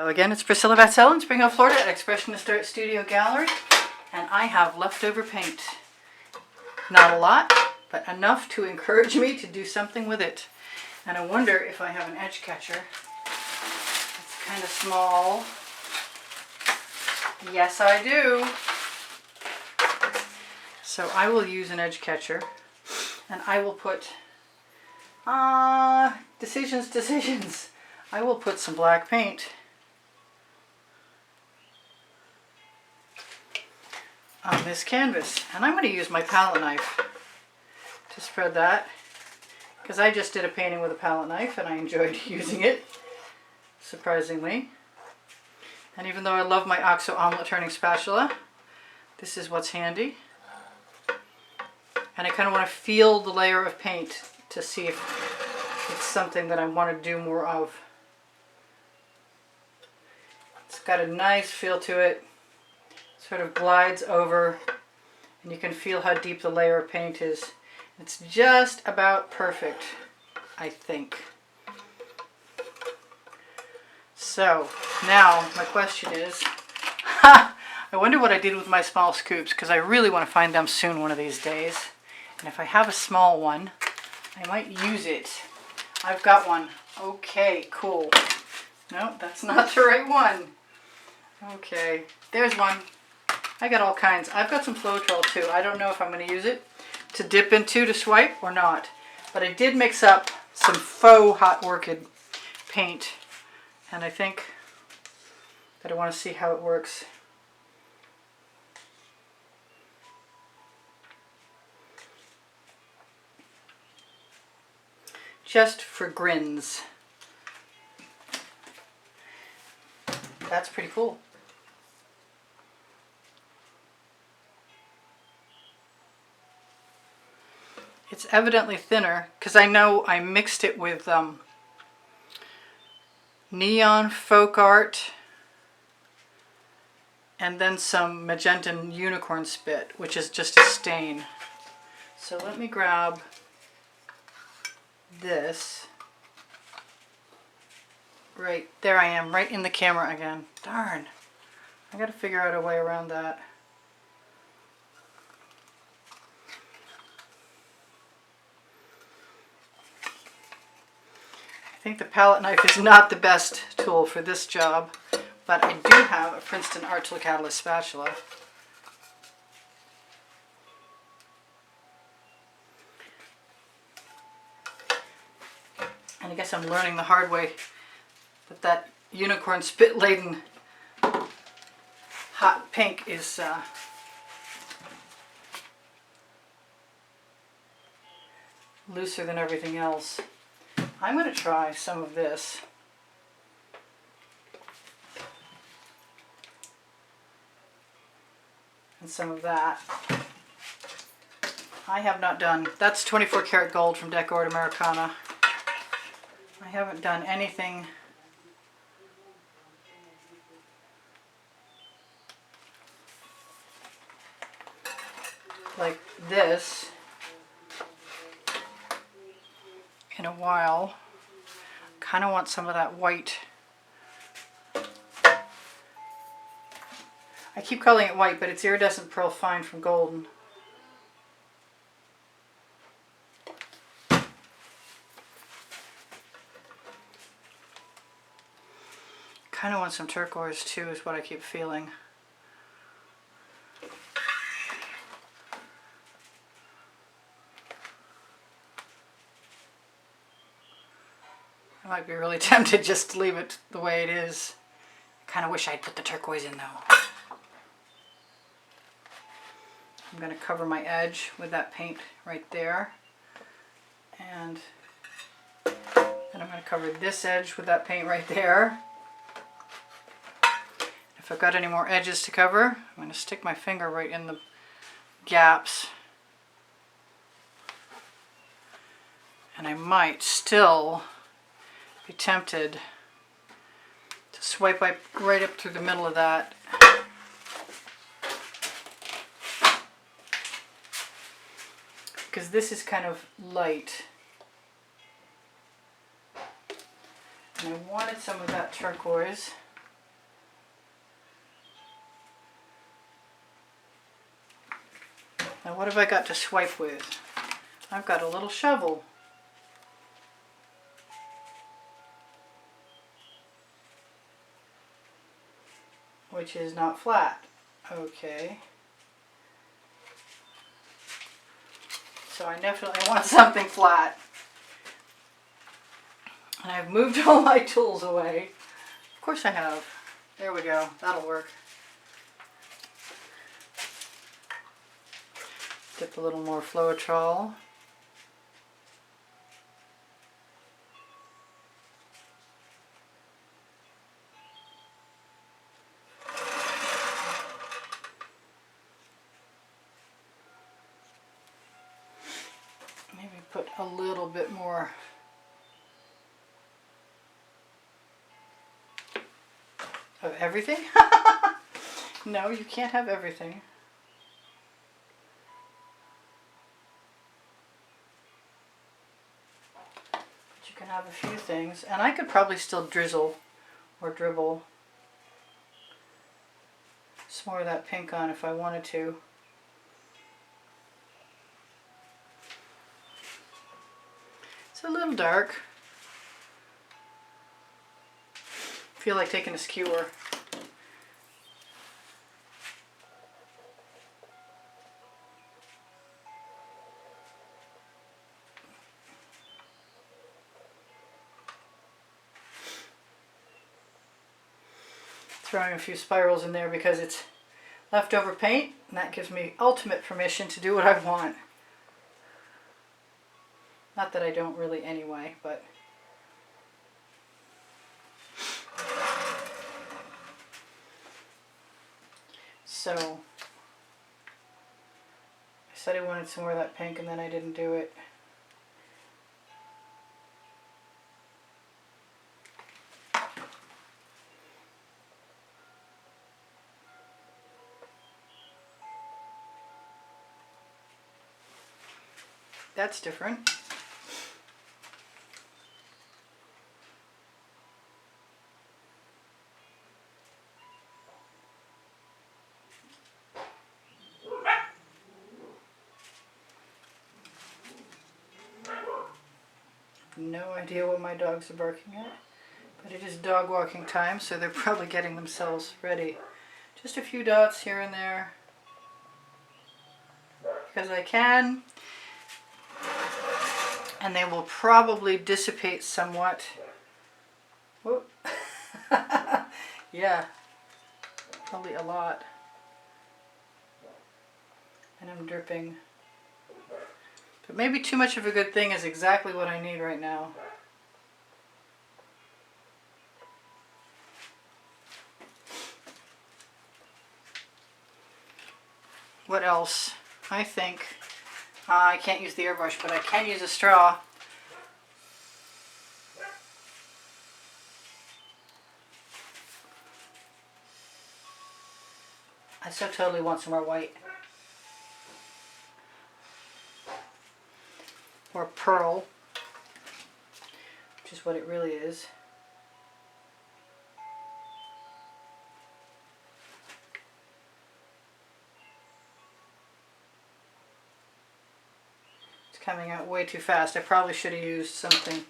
Hello again, it's Priscilla Batzell in Spring Hill, Florida at Expressionist Studio Gallery, and I have leftover paint. Not a lot, but enough to encourage me to do something with it. And I wonder if I have an edge catcher. It's kind of small. Yes, I do. So I will use an edge catcher, and I will put, decisions. I will put some black paint on this canvas, and I'm going to use my palette knife to spread that, because I just did a painting with a palette knife and I enjoyed using it, surprisingly. And even though I love my OXO omelet turning spatula, this is what's handy. And I kind of want to feel the layer of paint to see if it's something that I want to do more of. It's got a nice feel to it. Sort of glides over, and you can feel how deep the layer of paint is. It's just about perfect, I think. So now my question is, I wonder what I did with my small scoops, because I really want to find them soon one of these days. And if I have a small one, I might use it. I've got one. Okay, cool. No, that's not the right one. Okay, there's one. I got all kinds. I've got some Floetrol too. I don't know if I'm going to use it to dip into to swipe or not. But I did mix up some faux hot orchid paint. And I think that I want to see how it works. Just for grins. That's pretty cool. It's evidently thinner, because I know I mixed it with neon folk art and then some magenta unicorn spit, which is just a stain. So let me grab this. Right, there I am, right in the camera again. Darn, I gotta figure out a way around that. I think the palette knife is not the best tool for this job, but I do have a Princeton Art Tool Catalyst spatula. And I guess I'm learning the hard way that unicorn spit laden hot pink is looser than everything else. I'm going to try some of this. And some of that. I have not done, that's 24 karat gold from Decor Americana. I haven't done anything like this in a while. Kind of want some of that white. I keep calling it white, but it's iridescent pearl fine from Golden. Kind of want some turquoise too, is what I keep feeling. I might be really tempted just to leave it the way it is. I kind of wish I'd put the turquoise in though. I'm going to cover my edge with that paint right there. And then I'm going to cover this edge with that paint right there. If I've got any more edges to cover, I'm going to stick my finger right in the gaps. And I might still be tempted to swipe right up through the middle of that. Because this is kind of light. And I wanted some of that turquoise. Now what have I got to swipe with? I've got a little shovel. Which is not flat. Okay. So I definitely want something flat. And I've moved all my tools away. Of course I have. There we go. That'll work. Dip a little more Floetrol. Maybe put a little bit more of everything. No, you can't have everything. But you can have a few things. And I could probably still drizzle or dribble some more of that pink on if I wanted to. It's a little dark. Feel like taking a skewer. Throwing a few spirals in there because it's leftover paint, and that gives me ultimate permission to do what I want. Not that I don't really anyway, but so I said I wanted some more of that pink and then I didn't do it. That's different. No idea what my dogs are barking at, but it is dog walking time, so they're probably getting themselves ready. Just a few dots here and there because I can, and they will probably dissipate somewhat. Whoop. Yeah, probably a lot. And I'm dripping. But maybe too much of a good thing is exactly what I need right now. What else? I think I can't use the airbrush, but I can use a straw. I so totally want some more white. Or pearl, which is what it really is. It's coming out way too fast. I probably should have used something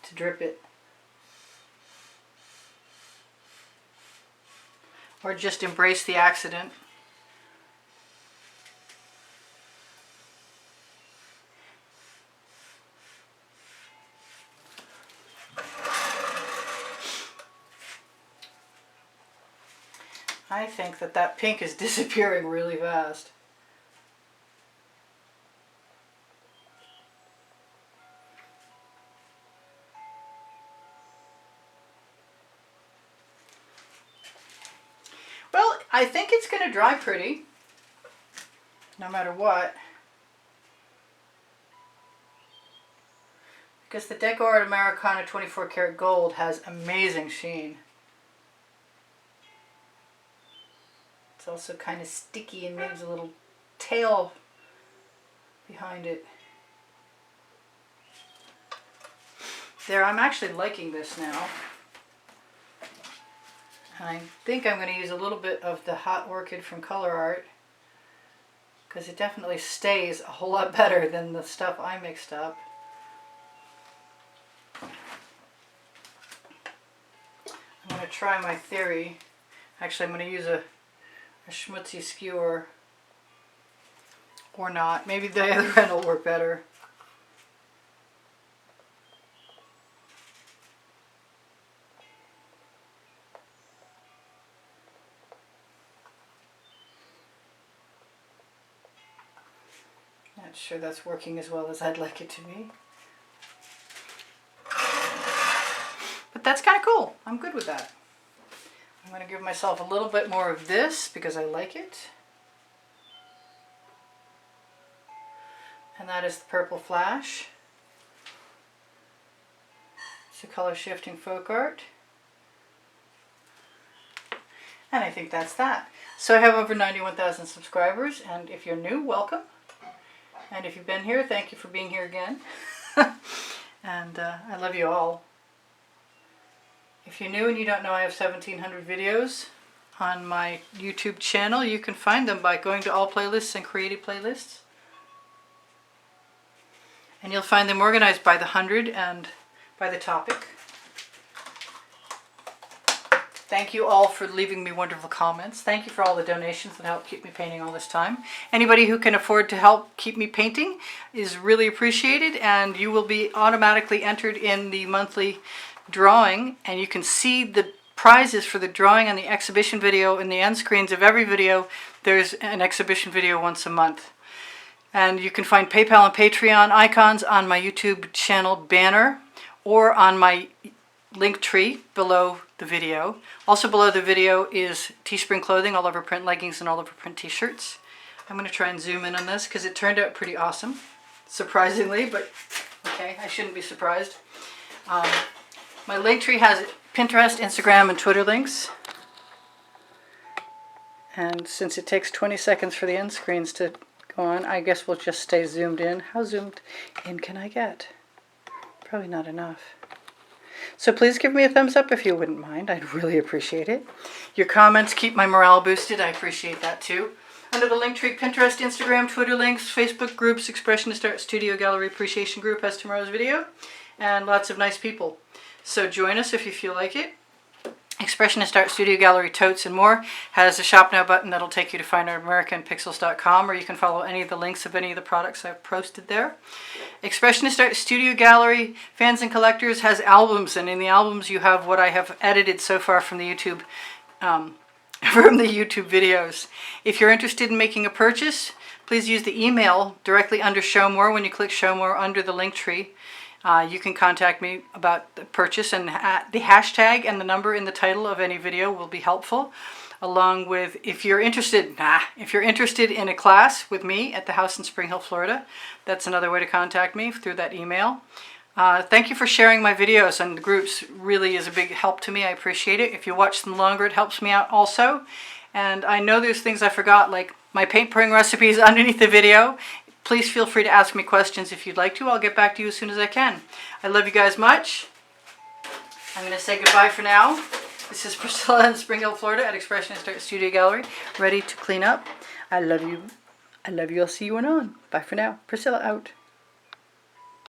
to drip it. Or just embrace the accident. I think that pink is disappearing really fast. Well, I think it's going to dry pretty, no matter what. Because the Deco Art Americana 24 karat gold has amazing sheen. It's also kind of sticky and needs a little tail behind it. There, I'm actually liking this now. And I think I'm going to use a little bit of the Hot Orchid from Color Art because it definitely stays a whole lot better than the stuff I mixed up. I'm going to try my theory. Actually, I'm going to use a schmutzy skewer, or not. Maybe the other end will work better. Not sure that's working as well as I'd like it to be. But that's kind of cool. I'm good with that. I'm going to give myself a little bit more of this because I like it. And that is the Purple Flash. It's a color shifting folk art. And I think that's that. So I have over 91,000 subscribers, and if you're new, welcome. And if you've been here, thank you for being here again. And I love you all. If you're new and you don't know, I have 1,700 videos on my YouTube channel. You can find them by going to all playlists and creative playlists. And you'll find them organized by the 100 and by the topic. Thank you all for leaving me wonderful comments. Thank you for all the donations that help keep me painting all this time. Anybody who can afford to help keep me painting is really appreciated, and you will be automatically entered in the monthly drawing, and you can see the prizes for the drawing on the exhibition video. In the end screens of every video, there's an exhibition video once a month. And you can find PayPal and Patreon icons on my YouTube channel banner or on my link tree below the video. Also below the video is Teespring clothing, all over print leggings and all over print t-shirts. I'm going to try and zoom in on this because it turned out pretty awesome, surprisingly, but okay, I shouldn't be surprised. My link tree has Pinterest, Instagram, and Twitter links. And since it takes 20 seconds for the end screens to go on, I guess we'll just stay zoomed in. How zoomed in can I get? Probably not enough. So please give me a thumbs up if you wouldn't mind. I'd really appreciate it. Your comments keep my morale boosted. I appreciate that too. Under the link tree, Pinterest, Instagram, Twitter links, Facebook groups, Expressionist Art Studio Gallery Appreciation Group has tomorrow's video, and lots of nice people. So join us if you feel like it. Expressionist Art Studio Gallery Totes and More has a Shop Now button that'll take you to fineartamericanpixels.com, or you can follow any of the links of any of the products I've posted there. Expressionist Art Studio Gallery Fans and Collectors has albums, and in the albums you have what I have edited so far from the YouTube videos. If you're interested in making a purchase, please use the email directly under Show More. When you click Show More under the link tree, you can contact me about the purchase, and the hashtag and the number in the title of any video will be helpful. Along with, if you're interested in a class with me at the house in Spring Hill, Florida, that's another way to contact me, through that email. Thank you for sharing my videos on the groups. Really is a big help to me. I appreciate it. If you watch them longer, it helps me out also. And I know there's things I forgot, like my paint pouring recipes underneath the video. Please feel free to ask me questions if you'd like to. I'll get back to you as soon as I can. I love you guys much. I'm going to say goodbye for now. This is Priscilla in Spring Hill, Florida at Expressionist Art Studio Gallery, ready to clean up. I love you. I love you. I'll see you on. Bye for now. Priscilla out.